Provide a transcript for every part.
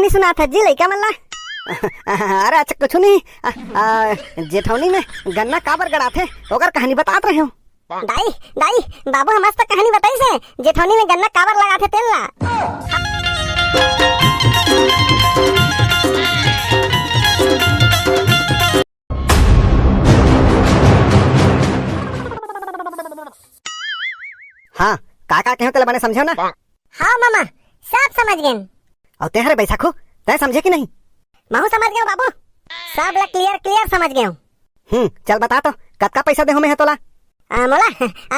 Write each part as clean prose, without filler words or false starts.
कहानी सुना था जी लइका मन ला। अरे अच्छा कुछ नहीं, जेठौनी में गन्ना काबर गड़ाथे ओकर कहानी बतात रहे हो। दाई दाई बाबू हम मस्त कहानी बताई से जेठौनी में गन्ना काबर लगाथे तेल ला। हाँ काका कहो तेला बने समझो ना। हाँ मामा सब समझ गए। और तेहरे बैसाखो तय समझे कि नहीं? महू समझ गए बाबू, सब ला क्लियर समझ गए। चल बता तो कतका पैसा दे में है तोला? मोला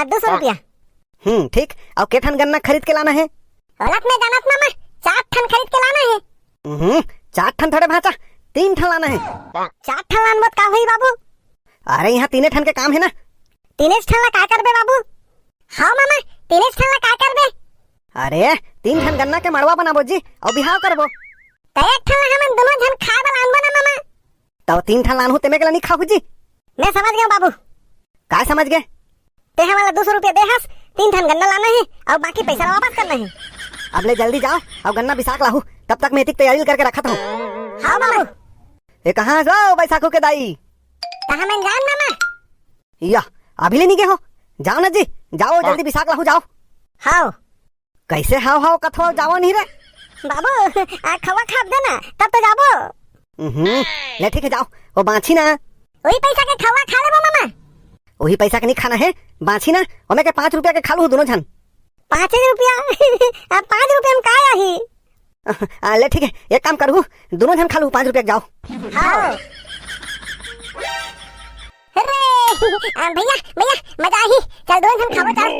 200 रुपया। ठीक। और के ठन गन्ना खरीद के लाना है? औलत में जानत मामा 4 ठन खरीद के लाना है। 4 ठन थोड़े भाचा 3 ठन लाना है। 4 ठन लान मत का होई बाबू? अरे यहाँ 3 ठन के काम है ना। 3 ठन ला का करबे बाबू? हाँ मामा 3 ठन ला का करबे? अरे 3 ठन गन्ना के मड़वा बनाबो जी और बिहाव करबो। तो 1 ठन ला हमन दोनों जन खाए वाला आनबो ना मामा। तो 3 ठन लान हो तेमे के ला नहीं खाहू जी। मैं समझ गया बाबू। का समझ गए? ते हमारा 200 रुपया दे हस, 3 ठन गन्ना लाना है और बाकी पैसा वापस करना है। अब ले जल्दी जाओ और गन्ना बिसाक लाहू, तब तक मैं तैयारी करके रखा था। हाँ बाबू। ये कहाँ जाओ बैसाखू के दाई? कहाँ मैं जान मामा? या अभी ले नहीं गए हो? जाओ ना जी, जाओ जल्दी बिसाक लाहू जाओ। हाँ कैसे हाव कथो जाओ नहीं रे बाबू, खवा खाप देना तब तो जाबो। ले ठीक है जाओ। वो बाछी ना वही पैसा के खवा खा ले मामा। वही पैसा के नहीं खाना है, बाछी ना और के 5 रुपया के खा लू दोनों जन। 5 रुपया 5 रुपया में का आही? ले ठीक है एक काम करू, दोनों जन खा लू 5 रुपया जाओ। हाँ भैया भैया मजा आई, चल 2 जन खाओ चल।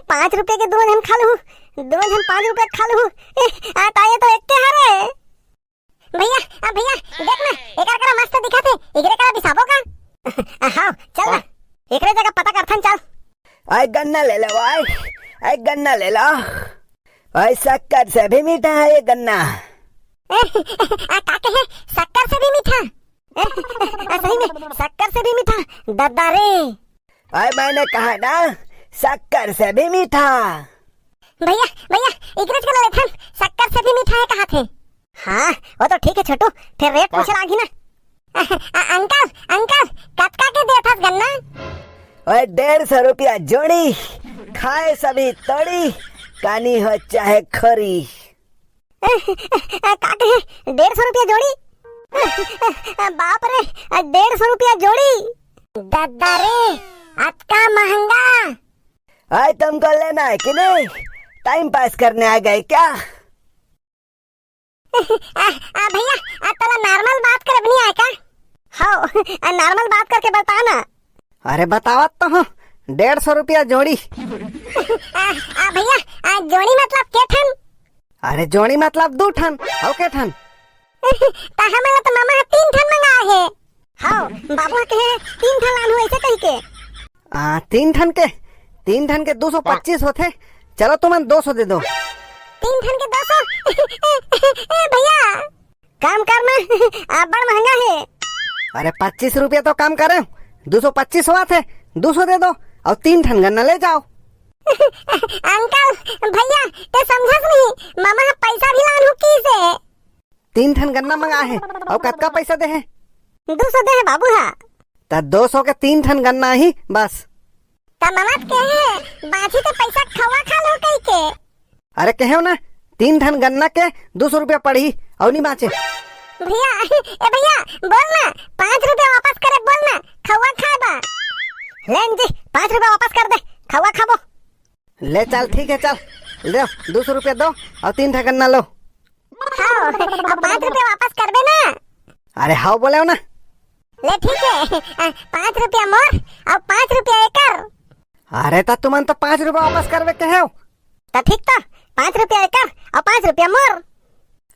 5 रुपये के 2 जन खा लू, 2 जन 5 रुपया खा लू। ताये तो एक हारे भैया भैया देख ना एकर करा मस्त दिखत है, एकरे करा बिसाबो का? हाँ चल ना एकरे जगह पता करथन चल। आई गन्ना ले लो, आई गन्ना ले लो। आई शक्कर से भी मीठा है ये गन्ना। काके है शक्कर से भी मीठा? सही में शक्कर से भी मीठा दद्दा रे। आई मैंने कहा ना शक्कर से भी मीठा। भैया भैया इकरेज कर लेथन, शक्कर से भी मीठा है कहा थे? हाँ वो तो ठीक है छोटू, फिर रेट पूछ लागी ना। अंकल अंकल कतका के देता गन्ना? ओए 150 रुपया जोड़ी, खाए सभी तोड़ी, कानी हो चाहे खरी। काके है 150 रुपया जोड़ी? बाप रे 150 रुपया जोड़ी दद्दा रे, अतका महंगा। आए तुमको लेना है कि नहीं? टाइम पास करने आ गए क्या? भैया तोला नॉर्मल बात कर नहीं आए का? हाँ नॉर्मल बात करके बताना। अरे बतावत तो हूँ 150 रुपया जोड़ी। भैया जोड़ी मतलब के ठन? अरे जोड़ी मतलब 2 ठन और के ठन? हमारा तो मामा 3 ठन मंगा है। हाँ बाबू के 3 ठन लान हो ऐसे कही के। 3 ठन के 225 होते। चलो तुम 200 दे दो। 3 ठन के 200? भैया काम करना बड़ा महंगा है। अरे 25 रुपया तो काम करे, 225 हुआ थे, 200 दे दो और 3 ठन गन्ना ले जाओ। अंकल भैया ते समझस नहीं, मामा पैसा भी लान हो की से। 3 ठन गन्ना मंगा है और कतका पैसा दे है? 200 दे है बाबू। हाँ तो 200 के 3 ठन गन्ना ही बस। मामा के है बाजी के पैसा खवा खा लो कई के। अरे कहो ना 3 ठन गन्ना के 200 रुपया पड़ी और नहीं बाचे। भैया भैया बोल ना 5 रुपया वापस करे, बोल ना खवा खाबा। लेन जी 5 रुपया वापस कर दे, खवा खाबो। ले चल ठीक है, चल ले 200 रुपया दो और 3 ठन गन्ना लो। हाँ 5 रुपया वापस कर दे ना। अरे हाँ बोले हो ना। ले ठीक है 5 रुपया मोर और 5 रुपया एकर। अरे तो तुमन तो 5 रुपया वापस करवे के हो। तो ठीक तो 5 रुपया एकर और 5 रुपया मोर।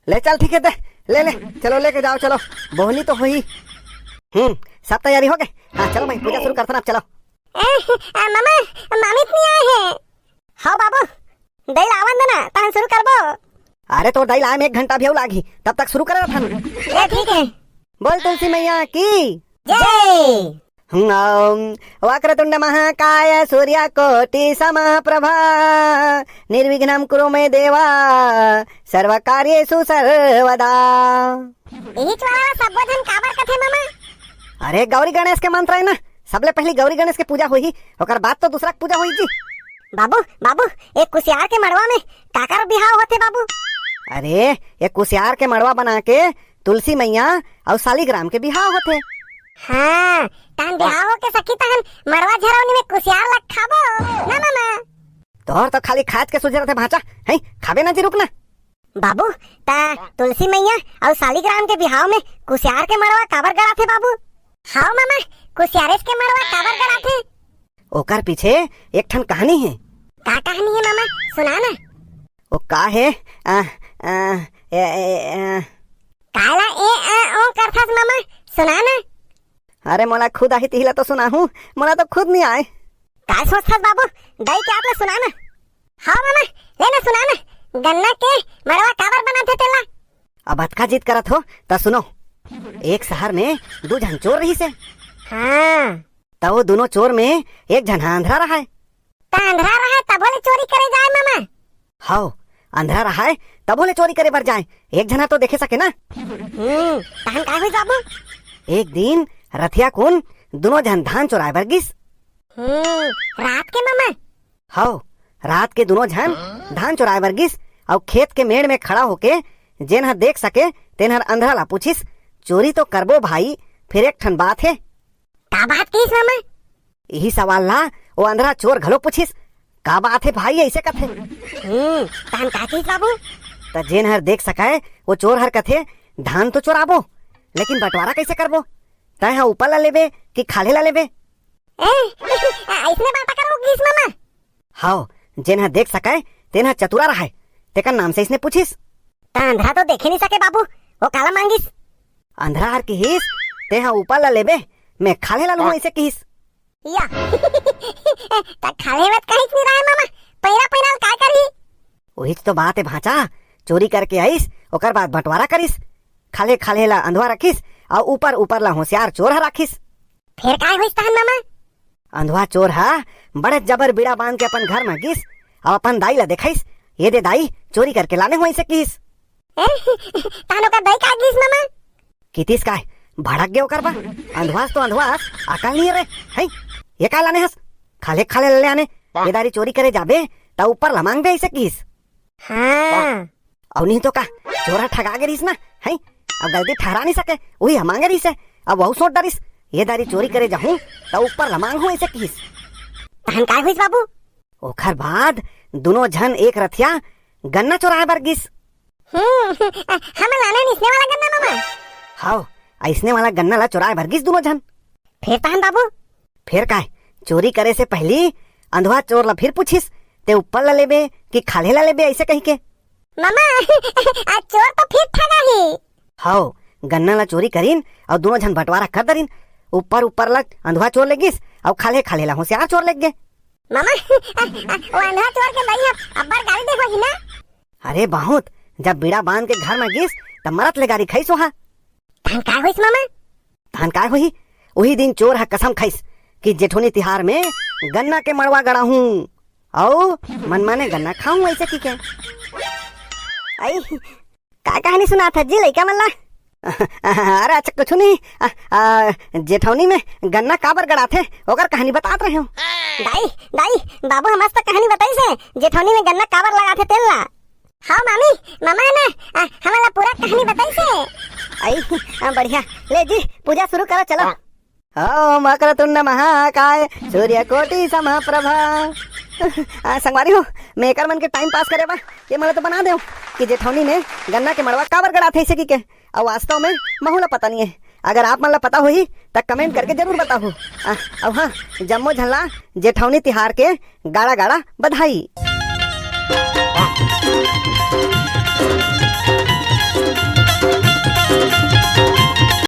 ले चल ठीक है दे, ले ले चलो लेके जाओ। चलो बोहनी तो हुई। सब तैयारी हो गए? हाँ चलो भाई पूजा शुरू करते ना। चलो मामा मामी नहीं आए हैं। हाँ बाबू दही लावन देना तहन शुरू करबो। अरे तो दही लाए में 1 घंटा भी लागी, तब तक शुरू करे था। ठीक है। बोल तुलसी मैया की जय। वक्रतुंड महाकाय सूर्यकोटि समप्रभा निर्विघ्नं कुरु मे देवा सर्व कार्येषु सर्वदा। यही वाला सबोधन काबर कथे मामा? अरे गौरी गणेश के मंत्र है ना, सबले पहली गौरी गणेश के पूजा हुई, ओकर बाद तो दूसरा पूजा हुई जी। बाबू बाबू एक कुसियार के मड़वा में काकर बिहाव होते बाबू? अरे ये कुसियार के मड़वा बना के तुलसी मैया और सालीग्राम के बिहाव होते। हाँ तान बिहाव हो के सखी तहन मड़वा झरौनी में कुसियार लग खाबो ना मामा? तोहर तो खाली खाज के सोच रहे थे भाचा है, खाबे ना जी, रुकना। बाबू ता तुलसी मैया और सालीग्राम के बिहाव में कुसियार के मड़वा काबर गड़ा थे बाबू? हाँ मामा कुसियारेस के मड़वा काबर गड़ा थे? ओकर पीछे एक ठन कहानी है। का कहानी है मामा, सुना ना। वो का है काला ओ करथस मामा, सुना ना। अरे मोला खुद आही तिहिला तो सुना हूँ, मोला तो खुद नहीं आए। का सोचथस बाबू, दाई के आतला सुना ना। हाँ मामा ले ना सुना ना, गन्ना के मड़वा काबर बनाते तेला? अब अतका जीत करत हो तो सुनो। एक शहर में दो जन चोर रही से। हाँ तब वो दोनों चोर में एक जन अंधा रहा है। ता अंधरा रहा तब बोले चोरी करे जाए मामा? हाँ अंधा रहा है तब बोले चोरी करे बर जाए, एक जना तो देखे सके ना। तहन का हुई बाबू? एक दिन रथिया कुन दोनों जन धान चोराए बर गिस। रात के मामा? हाँ रात के दोनों जन धान चोराए बर गिस और खेत के मेड़ में खड़ा होके जेन हर देख सके तेन हर अंधरा ला पूछिस, चोरी तो करबो भाई, फिर एक ठन बात है। का बात किस मामा? यही सवाल ला वो अंधरा चोर घलो पूछिस, का बात है भाई ऐसे कथे? तहन का किस बाबू? त जेन हर देख सकाए वो चोर हर कथे, धान तो चोराबो लेकिन बंटवारा कैसे करबो? तय हाँ ऊपर ला लेबे कि खाले ला लेबे? ऐसने बात करो किस मामा? हाँ जेन हर देख सकाए तेन हर चतुरा रहा है, तेकर नाम से इसने पूछिस। ता अंधरा तो देखे नहीं सके बाबू, वो काला मांगिस। अंधरा हर किहिस ते हाँ ऊपर ला लेबे, मैं खाले ला लूँ ऐसे किहिस। या ता खाले मत कहिस नहीं रहा मामा, पैरा पैरा काय करी? वही तो बात है भाचा, चोरी करके आइस ओकर बाद बंटवारा करिस, खाले खाले ला अंधवा रखिस और ऊपर ऊपर ला होशियार चोर हर राखिस। फिर काय होइस तहन मामा? अंधवा चोर हा बड़े जबर बीड़ा बांध के अपन घर में गिस और अपन दाई ला देखाइस, ये दे दाई चोरी करके लाने हुए से किस। तानो का दाई का गिस मामा? कितिस काय भड़क गयो करबा, अंधवास तो अंधवास अकल नहीं रे है, ये काय लाने हस, खाले खाले ले आने ये दारी चोरी करे जाबे ता ऊपर ला मांग बे ऐसे किस। हाँ और नहीं तो का चोरा ठगा के रहीस ना है, अब गलती ठहरा नहीं सके वही मांगे रही से, अब वह सोच डरिस ये दारी चोरी करे जाऊं तो ऊपर ला मांग हूं ऐसे किस। तहन काय होइस बाबू? ओखर बाद दोनों जन एक रथिया गन्ना चोराए बर गिस। हम लाने निसने वाला गन्ना मामा? हाँ ऐसने वाला गन्ना ला चोराए बर गिस दोनों जन। फिर तहन बाबू? फिर काय चोरी करे से पहली अंधवा चोर ला फिर पूछिस, ते ऊपर ला लेबे कि खाले ला लेबे ऐसे कही के। मामा आज चोर तो फिर ठगा ही। हाँ गन्ना ला चोरी करीन और दोनों जन बंटवारा कर दरीन, ऊपर ऊपर ला अंधवा चोर ले गिस और खाले खाले ला होशियार चोर ले गए। मामा वो अंधा चोर के दाई अब्बर गाड़ी देखोगी ना? अरे बहुत, जब बीड़ा बांध के घर में गिस तब मरत ले गाड़ी खाइस वहाँ। तहन काय होइस मामा? तहन काय होही, वही दिन चोर हा कसम खाइस कि जेठोनी तिहार में गन्ना के मड़वा गड़ा हूँ और मन माने गन्ना खाऊं ऐसे की के। आई का कहानी सुना था जी लइका मल्ला? अरे अच्छा कुछ नहीं, जेठौनी में गन्ना काबर गड़ा थे ओकर कहानी बतात रहे हो। दाई दाई बाबू हमस तो कहानी बताई से जेठौनी में गन्ना काबर लगा थे तेल ला। हाँ मामी मामा ना हमारा पूरा कहानी बताई से। आई बढ़िया, ले जी पूजा शुरू करो चलो। ओम वक्रतुंड महाकाय सूर्यकोटि समप्रभा। संगवारी हो मैं एकर मन के टाइम पास करे बा ये मला तो बना दे कि जेठौनी में गन्ना के मड़वा काबर गड़ा थे इसे की के, और वास्तव में महूला पता नहीं है। अगर आप मन ला पता होही तब कमेंट करके जरूर बताओ। और हाँ जम्मो झल्ला जेठौनी तिहार के गाड़ा गाड़ा बधाई।